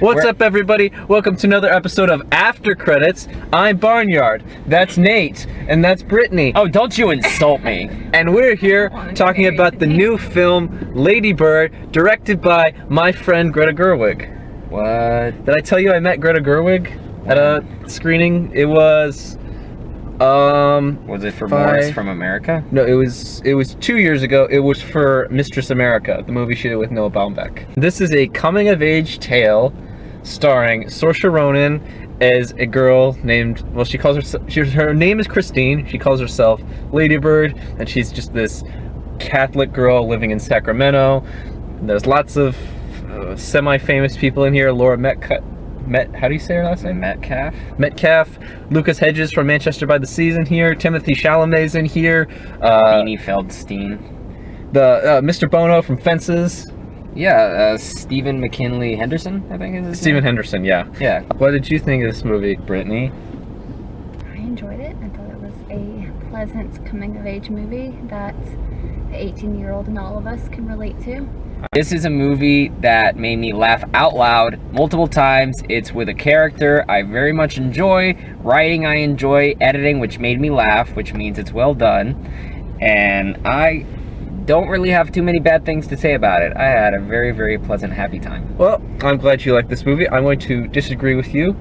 What's up, everybody? Welcome to another episode of After Credits. I'm Barnyard. That's Nate, and that's Brittany. Oh, don't you insult me. And we're here talking about the new film, Ladybird, directed by my friend Greta Gerwig. What? Did I tell you I met Greta Gerwig at a screening? It was... Was it for Morris from America? No, it was 2 years ago. It was for Mistress America, the movie she did with Noah Baumbach. This is a coming-of-age tale starring Saoirse Ronan as a girl named, well, she calls herself, her name is Christine. She calls herself Ladybird, and she's just this Catholic girl living in Sacramento. There's lots of semi-famous people in here. Laurie Metcalf. How do you say her last name? Metcalf. Lucas Hedges from Manchester by the Sea's in here. Timothy Chalamet's in here. Beanie Feldstein. The Mr. Bono from Fences. Yeah, Stephen McKinley Henderson, I think is his name. Stephen Henderson, yeah. Yeah. What did you think of this movie, Brittany? I enjoyed it. I thought it was a pleasant coming-of-age movie that the 18-year-old in all of us can relate to. This is a movie that made me laugh out loud multiple times. It's with a character I very much enjoy. Writing I enjoy. Editing, which made me laugh, which means it's well done. And I don't really have too many bad things to say about it. I had a very, very pleasant, happy time. Well, I'm glad you liked this movie. I'm going to disagree with you.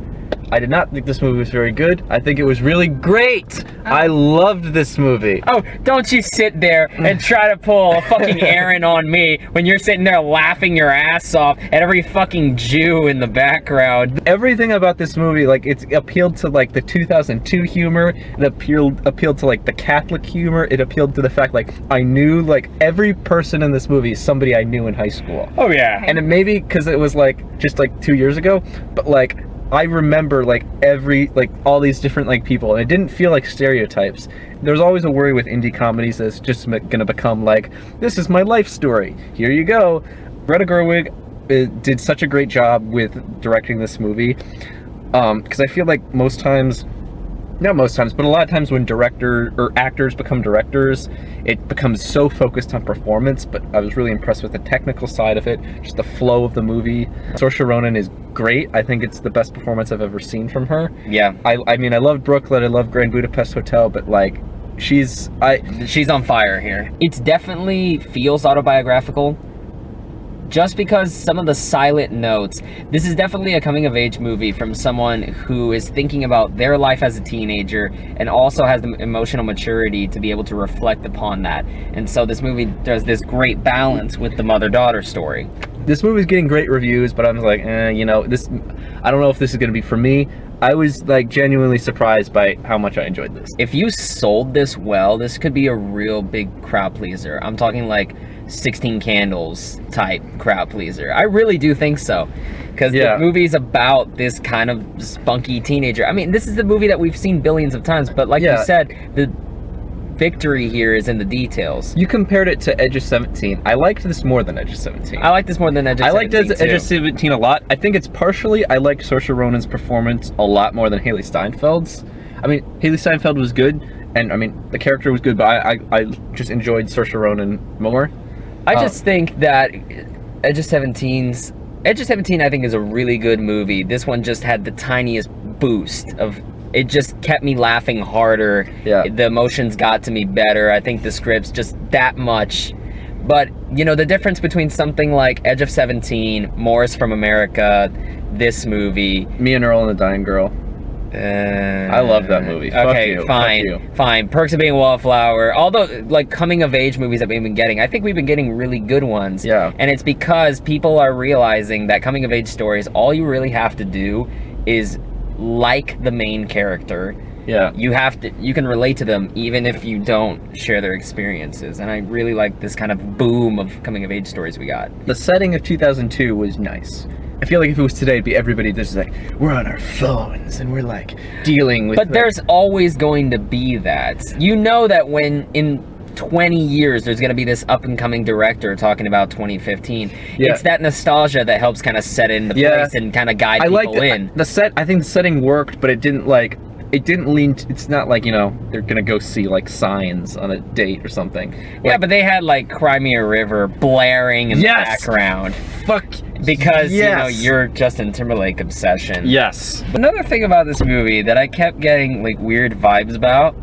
I did not think this movie was very good. I think it was really great. I loved this movie. Oh, don't you sit there and try to pull a fucking errand on me when you're sitting there laughing your ass off at every fucking Jew in the background. Everything about this movie, like, it's appealed to, like, the 2002 humor. It appealed to, like, the Catholic humor. It appealed to the fact, like, I knew, like, every person in this movie is somebody I knew in high school. Oh, yeah. And it maybe because it was, like, just, like, 2 years ago, but, like, I remember, like, all these different, like, people, and it didn't feel like stereotypes. There's always a worry with indie comedies that it's just gonna become, like, this is my life story. Here you go. Greta Gerwig did such a great job with directing this movie, because I feel like not most times, but a lot of times when actors become directors, it becomes so focused on performance, but I was really impressed with the technical side of it, just the flow of the movie. Saoirse Ronan is great. I think it's the best performance I've ever seen from her. Yeah. I mean, I love Brooklyn, I love Grand Budapest Hotel, but, like, she's on fire here. It definitely feels autobiographical. Just because some of the silent notes, this is definitely a coming-of-age movie from someone who is thinking about their life as a teenager and also has the emotional maturity to be able to reflect upon that. And so this movie does this great balance with the mother-daughter story. This movie's getting great reviews, but I was like, you know, I don't know if this is going to be for me. I was, like, genuinely surprised by how much I enjoyed this. If you sold this well, this could be a real big crowd pleaser. I'm talking, like, 16 Candles type crowd pleaser. I really do think so, because the movie's about this kind of spunky teenager. I mean, this is the movie that we've seen billions of times, but like you said, the victory here is in the details. You compared it to Edge of 17. I liked this more than Edge of 17. I like this more than Edge of 17. I liked Edge of 17 a lot. I think it's partially I like Saoirse Ronan's performance a lot more than Haley Steinfeld's. I mean, Haley Steinfeld was good, and I mean, the character was good, but I just enjoyed Saoirse Ronan more. I just think that Edge of 17 I think is a really good movie. This one just had the tiniest boost of, it just kept me laughing harder. Yeah. The emotions got to me better. I think the script's just that much. But, you know, the difference between something like Edge of 17, Morris from America, this movie. Me and Earl and the Dying Girl. I love that movie. Okay, Fuck you. Fine. Perks of Being a Wallflower. Although, like, coming-of-age movies that we've been getting, I think we've been getting really good ones. Yeah. And it's because people are realizing that coming-of-age stories, all you really have to do is like the main character. Yeah. You can relate to them even if you don't share their experiences. And I really like this kind of boom of coming-of-age stories we got. The setting of 2002 was nice. I feel like if it was today, it'd be everybody just like, we're on our phones and we're like dealing with. But there's always going to be that. You know that when in 20 years there's going to be this up and coming director talking about 2015. It's that nostalgia that helps kind of set in the place and kind of guide people in. I think the setting worked, but it didn't, like, it didn't lean. It's not like, you know, they're gonna go see like Signs on a date or something. Yeah, but they had like Crimea River blaring in the background. Fuck. Because, you know, you're Justin Timberlake obsession. Yes. Another thing about this movie that I kept getting like weird vibes about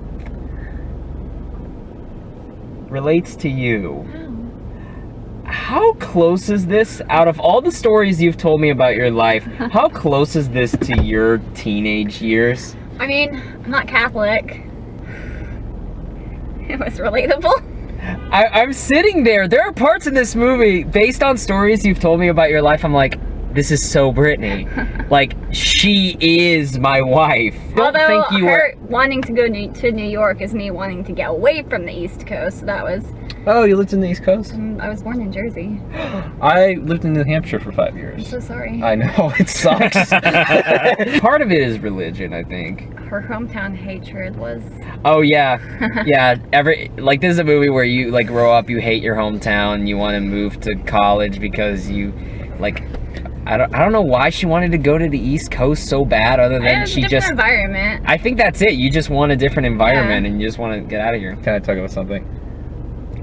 relates to you. How close is this, out of all the stories you've told me about your life, how close is this to your teenage years? I mean, I'm not Catholic. It was relatable. I'm sitting there. There are parts in this movie, based on stories you've told me about your life, I'm like, this is so Brittany. Like, she is my wife. Although her wanting to go to New York is me wanting to get away from the East Coast. So that was... Oh, you lived in the East Coast? I was born in Jersey. I lived in New Hampshire for 5 years. I'm so sorry. I know, it sucks. Part of it is religion, I think. Her hometown hatred was... Oh, yeah. Yeah, like, this is a movie where you, like, grow up, you hate your hometown, you want to move to college because you, like... I don't know why she wanted to go to the East Coast so bad, other than she just... environment. I think that's it. You just want a different environment, and you just want to get out of here. Can I talk about something?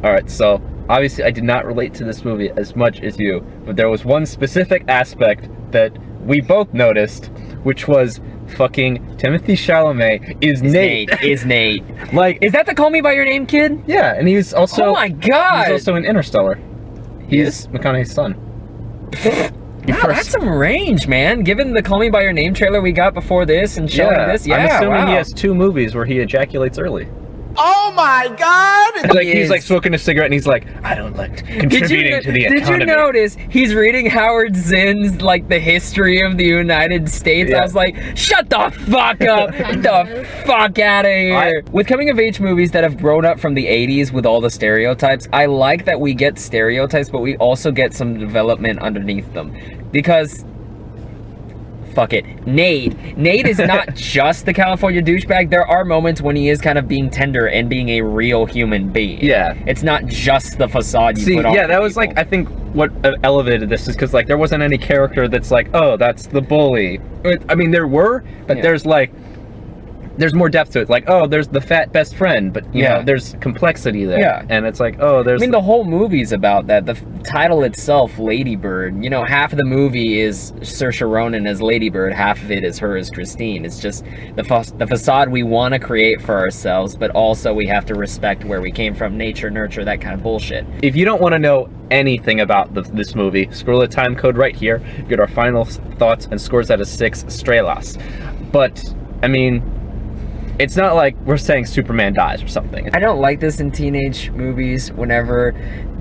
Alright, so obviously I did not relate to this movie as much as you, but there was one specific aspect that we both noticed, which was fucking Timothy Chalamet is Nate. Is Nate. Like, is that the Call Me By Your Name kid? Yeah, and he's also... Oh my god! He's also in Interstellar. He's McConaughey's son. Wow, that's some range, man. Given the Call Me By Your Name trailer we got before this and showing this, I'm assuming he has 2 movies where he ejaculates early. Oh my god! Like, he's like smoking a cigarette and he's like, I don't like contributing to the economy. Did you notice he's reading Howard Zinn's, like, the history of the United States? Yeah. I was like, shut the fuck up! Get the fuck out of here! With coming of age movies that have grown up from the 80s with all the stereotypes, I like that we get stereotypes, but we also get some development underneath them. Because... fuck it. Nate is not just the California douchebag. There are moments when he is kind of being tender and being a real human being. Yeah. It's not just the facade you put on. Yeah, that was like, I think what elevated this is because, like, there wasn't any character that's like, oh, that's the bully. I mean, there were, but there's like, there's more depth to it. Like, oh, there's the fat best friend, but you know, there's complexity there. Yeah. And it's like, oh, there's... I mean, the whole movie's about that. The title itself, Ladybird, you know, half of the movie is Saoirse Ronan as Ladybird, half of it is her as Christine. It's just the facade we want to create for ourselves, but also we have to respect where we came from, nature, nurture, that kind of bullshit. If you don't want to know anything about this movie, scroll the time code right here, get our final thoughts and scores out of 6 Strelas. But, I mean... it's not like we're saying Superman dies or something. I don't like this in teenage movies whenever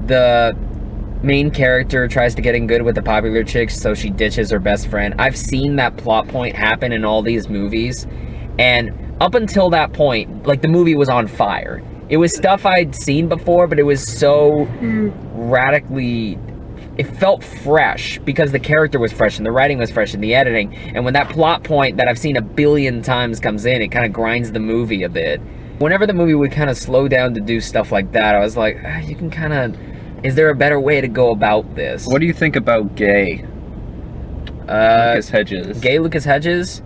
the main character tries to get in good with the popular chick so she ditches her best friend. I've seen that plot point happen in all these movies, and up until that point, like, the movie was on fire. It was stuff I'd seen before, but it was so radically... it felt fresh because the character was fresh and the writing was fresh and the editing. And when that plot point that I've seen a billion times comes in, it kind of grinds the movie a bit. Whenever the movie would kind of slow down to do stuff like that, I was like, you can kind of... is there a better way to go about this? What do you think about Gay? Lucas Hedges. Gay Lucas Hedges?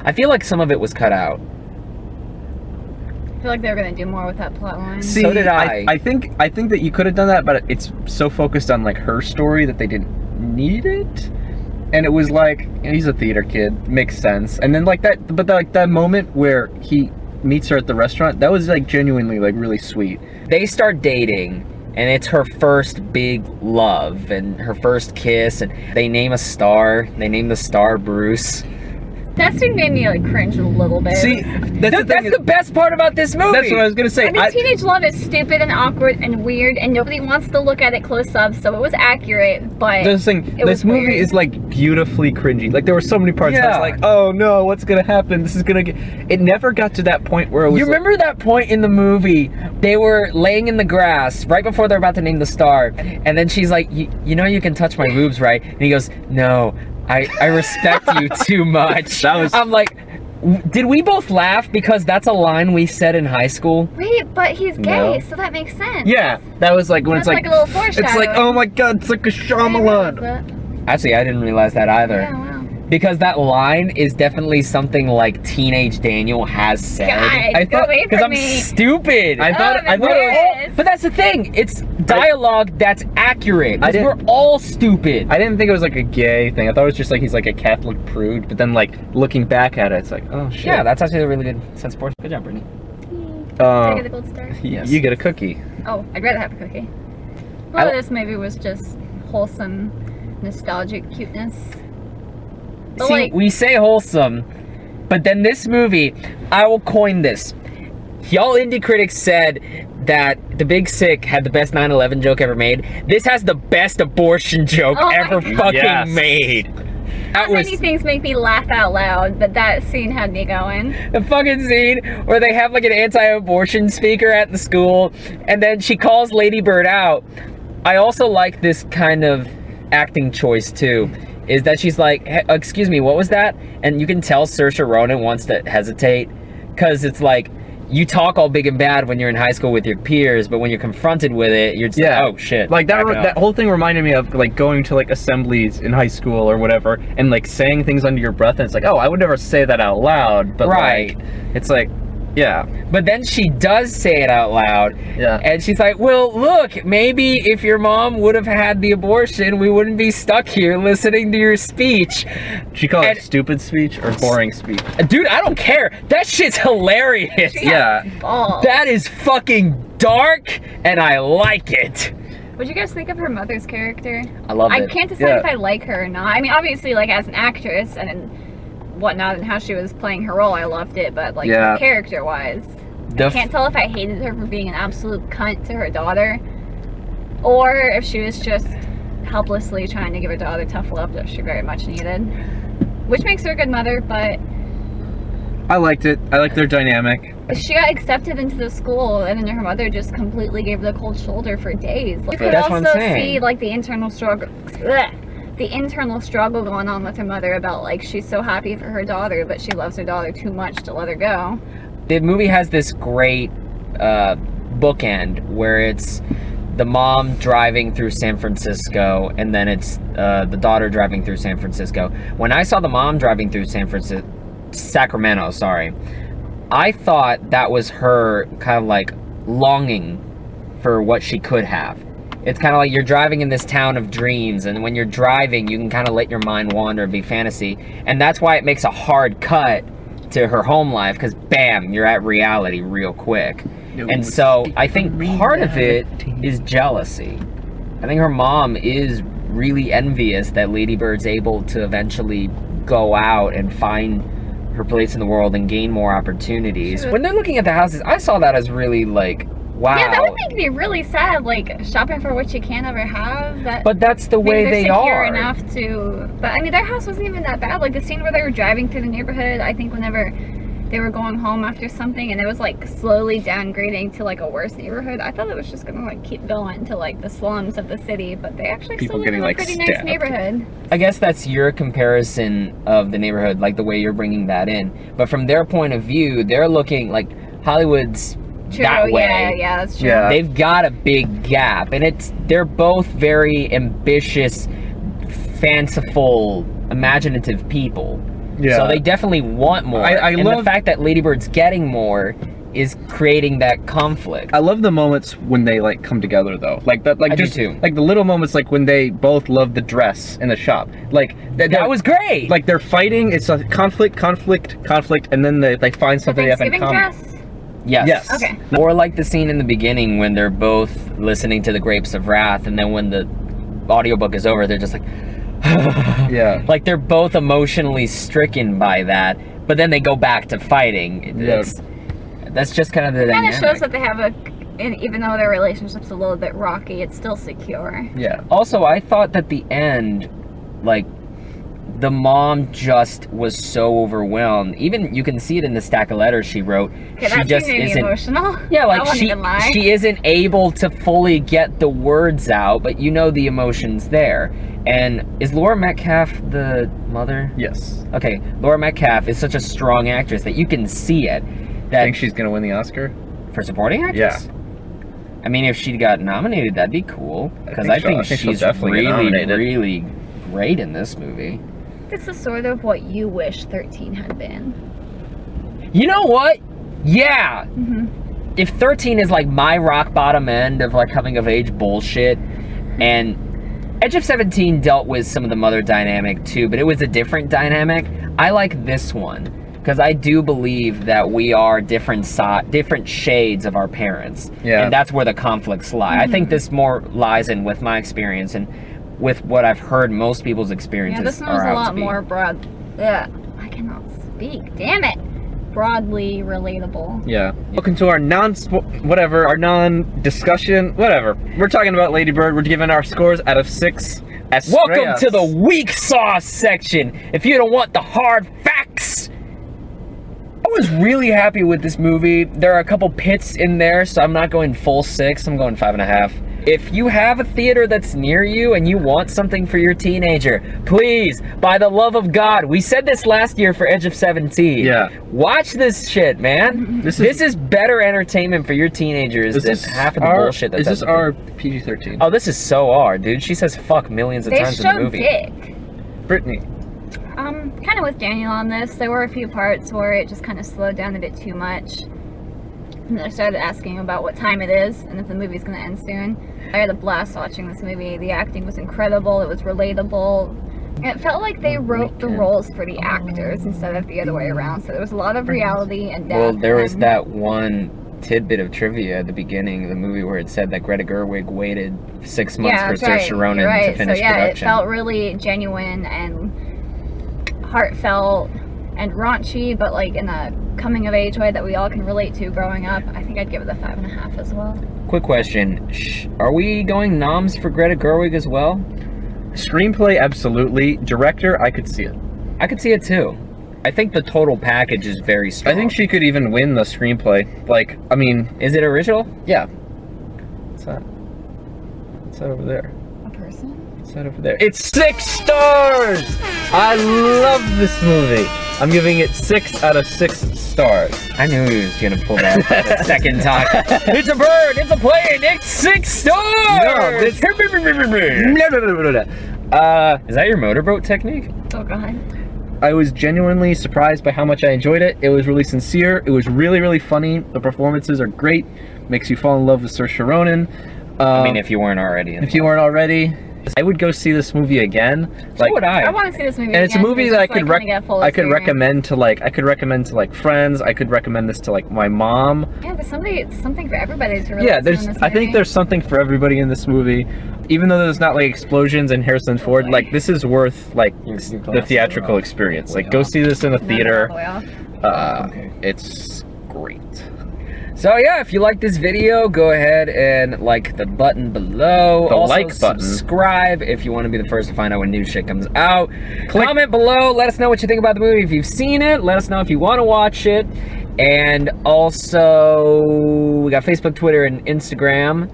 I feel like some of it was cut out. I feel like they were gonna do more with that plot line. See, so did I. I think that you could have done that, but it's so focused on, like, her story that they didn't need it. And it was like, he's a theater kid, makes sense. And then, like, that moment where he meets her at the restaurant, that was, like, genuinely, like, really sweet. They start dating, and it's her first big love and her first kiss, and they name a star. They name the star Bruce. That scene made me, like, cringe a little bit. See, that's the best part about this movie. That's what I was gonna say. I mean, teenage love is stupid and awkward and weird, and nobody wants to look at it close up, so it was accurate, but this movie is, like, beautifully cringy. Like, there were so many parts I was like, oh no, what's gonna happen? This is gonna get... it never got to that point where it was... You remember that point in the movie? They were laying in the grass right before they're about to name the star, and then she's like, you know you can touch my boobs, right? And he goes, no, I respect you too much. I'm like, did we both laugh because that's a line we said in high school? Wait, but he's gay, so that makes sense. Yeah, that was like when That's it's like a little foreshadowing. it's like, oh my god, it's like a Shyamalan. Actually, I didn't realize that either. Yeah, wow. Because that line is definitely something like teenage Daniel has said. God, go away because from I'm me. stupid. I thought it was. Yes. But that's the thing. It's dialogue that's accurate. 'Cause we're all stupid. I didn't think it was like a gay thing. I thought it was just like he's like a Catholic prude. But then like looking back at it, it's like, oh shit. Yeah, that's actually a really good sense of portion. Good job, Brittany. Did I get the gold star? Yes. You get a cookie. Oh, I'd rather have a cookie. Well, this movie was just wholesome, nostalgic cuteness. But See, like, we say wholesome, but then this movie, I will coin this. Y'all indie critics said that The Big Sick had the best 9/11 joke ever made. This has the best abortion joke Oh my ever God. fucking Yes. made. That not was many things make me laugh out loud, but that scene had me going. the fucking scene where they have like an anti-abortion speaker at the school, and then she calls Ladybird out. I also like this kind of acting choice too. Is that she's like, hey, excuse me, what was that? And you can tell Saoirse Ronan wants to hesitate, because it's like, you talk all big and bad when you're in high school with your peers, but when you're confronted with it, you're just like, oh shit. Like that back it that up. whole thing reminded me of like going to like assemblies in high school or whatever, and like saying things under your breath, and it's like, oh, I would never say that out loud, but Right. like, it's like, yeah, But then she does say it out loud, yeah. and she's like, well, look, maybe if your mom would have had the abortion, we wouldn't be stuck here listening to your speech. She called and- it stupid speech or boring speech. Dude, I don't care. That shit's hilarious. Yeah. Balls. That is fucking dark, and I like it. What'd you guys think of her mother's character? I love I it. can't decide Yeah. if I like her or not. I mean, obviously, like as an actress and whatnot, and how she was playing her role, I loved it. But like Yeah. character-wise, The can't tell if I hated her for being an absolute cunt to her daughter, or if she was just helplessly trying to give her daughter tough love that she very much needed. Which makes her a good mother, but I liked it. I liked their dynamic. she got accepted into the school, and then her mother just completely gave her the cold shoulder for days. Like, you could That's what I'm also saying. see like the internal struggle going on with her mother about like she's so happy for her daughter, but she loves her daughter too much to let her go. The movie has this great bookend where it's the mom driving through San Francisco, and then it's the daughter driving through San Francisco. When I saw the mom driving through Sacramento, sorry, I thought that was her kind of like longing for what she could have. It's kind of like you're driving in this town of dreams, and when you're driving, you can kind of let your mind wander and be fantasy, and that's why it makes a hard cut to her home life, because bam, you're at reality real quick. And so I think part of it is jealousy. I think her mom is really envious that Ladybird's able to eventually go out and find her place in the world and gain more opportunities. When they're looking at the houses, I saw that as really like, wow. Yeah, that would make me really sad. Like shopping for what you can't ever have. That But that's the way maybe they they're secure are. enough to. But I mean, their house wasn't even that bad. Like the scene where they were driving through the neighborhood. I think whenever they were going home after something, and it was like slowly downgrading to like a worse neighborhood. I thought it was just gonna like keep going to like the slums of the city, but they actually People still live getting, in a like, pretty stabbed. nice neighborhood. I guess that's your comparison of the neighborhood, like the way you're bringing that in. But from their point of view, they're looking like Hollywood's True. that way. Yeah, that's true. Yeah. They've got a big gap, and they're both very ambitious, fanciful, imaginative people. Yeah. So they definitely want more. I and love- the fact that Ladybird's getting more is creating that conflict. I love the moments when they like come together though. Like that, like I do just too. like the little moments, like when they both love the dress in the shop. Like That was great. like they're fighting. It's a conflict, and then they find The something they have in Thanksgiving common. dress. yes. Yes. Okay. Or like the scene in the beginning when they're both listening to the Grapes of Wrath, and then when the audiobook is over, they're just like, Yeah. like they're both emotionally stricken by that, but then they go back to fighting. That's just kind of the Kind dynamic. of shows that they have and even though their relationship's a little bit rocky, it's still secure. Yeah. Also, I thought that the end, like, the mom just was so overwhelmed. Even you can see it in the stack of letters she wrote. Okay, She that just scene made me isn't. emotional. Yeah, I like won't even lie. she isn't able to fully get the words out, but you know the emotion's there. And is Laurie Metcalf the mother? Yes. Okay, Laurie Metcalf is such a strong actress that you can see it. I That think she's gonna win the Oscar. for supporting actress. I mean, if she got nominated, that'd be cool. Because I think she'll she's definitely get really, nominated. really great in this movie. this is sort of what you wish 13 had been. You know what? Yeah. Mm-hmm. If 13 is like my rock bottom end of like coming of age bullshit, and Edge of 17 dealt with some of the mother dynamic too, but it was a different dynamic. I like this one because I do believe that we are different shades of our parents. Yeah. And that's where the conflicts lie. I think this more lies in with my experience and with what I've heard most people's experiences. Yeah, this one was are a out lot to be. more broad. Yeah, I cannot speak. Damn it. Broadly relatable. Yeah. Welcome to our non-discussion, whatever. We're talking about Ladybird. We're giving our scores out of 6. Welcome to the weak sauce section. If you don't want the hard facts. I was really happy with this movie. There are a couple pits in there, so I'm not going full 6. I'm going 5.5. If you have a theater that's near you and you want something for your teenager, please, by the love of God, we said this last year for Edge of 17. Yeah. Watch this shit, man. This is better entertainment for your teenagers than half of the bullshit that's Is this our PG-13? Oh, this is so R, dude. She says fuck millions of times in the movie. They showed dick. Brittany. Kind of with Daniel on this. There were a few parts where it just kind of slowed down a bit too much. And then I started asking about what time it is and if the movie's going to end soon. I had a blast watching this movie. The acting was incredible. It was relatable. And it felt like they wrote the roles for the actors instead of the other way around. So there was a lot of reality and depth. Well, there was that one tidbit of trivia at the beginning of the movie where it said that Greta Gerwig waited 6 months for Saoirse Ronan to finish production. It felt really genuine and heartfelt and raunchy, but like in a coming of age way that we all can relate to growing up. I think I'd give it a 5.5 as well. Quick question. Are we going noms for Greta Gerwig as well? Screenplay, absolutely. Director, I could see it. I could see it too. I think the total package is very strong. I think she could even win the screenplay. Like, I mean... Is it original? Yeah. What's that? What's that over there? A person? What's that over there? It's 6 stars! I love this movie. I'm giving it 6 out of 6 stars. I knew he was gonna pull that the second time. It's a bird, it's a plane, it's 6 stars! No, this... Is that your motorboat technique? Oh god. I was genuinely surprised by how much I enjoyed it. It was really sincere. It was really, really funny. The performances are great. Makes you fall in love with Saoirse Ronan. I mean, if you weren't already. If you weren't already. I would go see this movie again. So would I. I want to see this movie and it's a movie that I could recommend to like friends. I could recommend this to like my mom. Yeah, there's something for everybody to relate yeah, to in this I think movie. there's something for everybody in this movie. Even though there's not like explosions and Harrison Ford, like this is worth like the theatrical experience. Like go see this in the theater. It's great. So yeah, if you like this video, go ahead and like the button below. The also, like button. Subscribe if you want to be the first to find out when new shit comes out. Comment below. Let us know what you think about the movie. If you've seen it, let us know if you want to watch it. And also, we got Facebook, Twitter, and Instagram.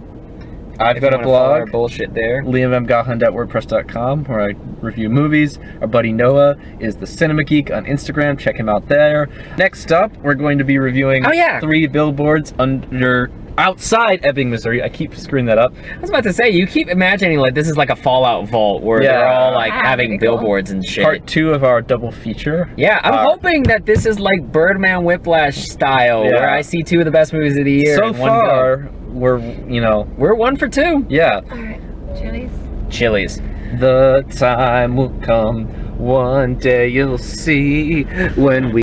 I've got a blog. Bullshit there. liammgalhund.wordpress.com where I review movies. Our buddy Noah is the Cinema Geek on Instagram. Check him out there. Next up, we're going to be reviewing 3 billboards outside Ebbing, Missouri. I keep screwing that up. I was about to say, you keep imagining like this is like a Fallout vault where they're all like having billboards and shit. Part 2 of our double feature. Yeah, I'm hoping that this is like Birdman Whiplash style, where I see 2 of the best movies of the year. So far, we're 1 for 2. Yeah. Alright, Chili's. The time will come, one day you'll see when we